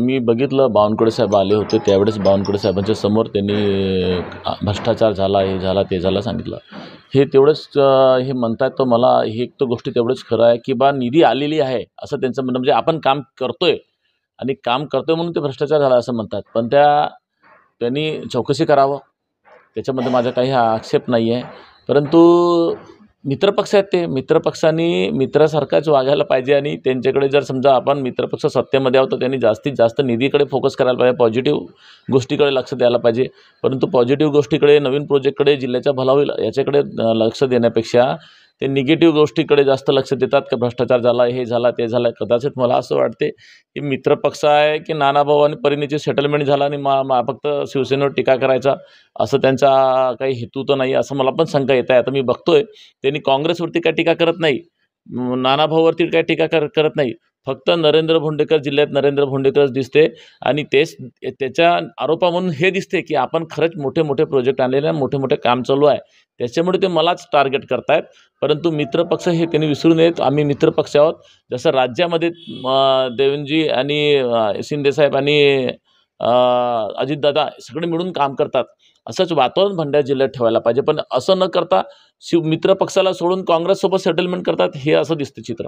मी बघितलं बावनकुळे साहेब आले होते त्यावेळेस बावनकुळे साहेबांच्या समोर त्यांनी भ्रष्टाचार झाला, हे झाला, ते झाला सांगितलं. हे तेवढंच हे म्हणतात तर मला ही एक तर गोष्ट तेवढंच खरं आहे की बा निधी आलेली आहे असं त्यांचं म्हणणं. म्हणजे आपण काम करतोय आणि काम करतोय म्हणून ते भ्रष्टाचार झाला असं म्हणतात. पण त्यांनी चौकशी करावं, त्याच्यामध्ये माझा काही आक्षेप नाही आहे. परंतु मित्रपक्ष आहेत, ते मित्रपक्षांनी मित्रासारखाच वागायला पाहिजे आणि त्यांच्याकडे जर समजा आपण मित्रपक्ष सत्तेमध्ये आहोत तर त्यांनी जास्तीत जास्त निधीकडे फोकस करायला पाहिजे, पॉझिटिव्ह गोष्टीकडे लक्ष द्यायला पाहिजे. परंतु पॉझिटिव्ह गोष्टीकडे, नवीन प्रोजेक्टकडे, जिल्ह्याचा भला होईल याच्याकडे लक्ष देण्यापेक्षा ते निगेटिव्ह गोष्टीकडे जास्त लक्ष देतात की भ्रष्टाचार झाला, हे झाला, ते झालं. कदाचित मला असं वाटते की मित्रपक्ष आहे की नानाभाऊ आणि परिणीची सेटलमेंट झाला आणि फक्त शिवसेनेवर टीका करायचा असं त्यांचा काही हेतू तर नाही असं मला पण शंका येत आहे. आता मी बघतोय त्यांनी काँग्रेसवरती काय टीका करत नाही, नानाभाऊवरती काय टीका करत नाही. फक्त नरेंद्र भोंडेकर, जिल्ह्यात नरेंद्र भोंडेकरच दिसते आणि तेच त्याच्या आरोपा म्हणून हे दिसते की आपण खरंच मोठे मोठे प्रोजेक्ट आणलेले आहे, मोठे मोठे काम चालू आहे, त्याच्यामुळे ते मलाच टार्गेट करतायत. परंतु मित्रपक्ष हे त्यांनी विसरू नयेत. आम्ही मित्रपक्ष आहोत. जसं राज्यामध्ये देवेंद्रजी आणि शिंदेसाहेब आणि अजितदादा सगळे मिळून काम करतात, असंच वातावरण भंडारा जिल्ह्यात ठेवायला पाहिजे. पण असं न करता मित्रपक्षाला सोडून काँग्रेससोबत सेटलमेंट करतात, हे असं दिसतं चित्र.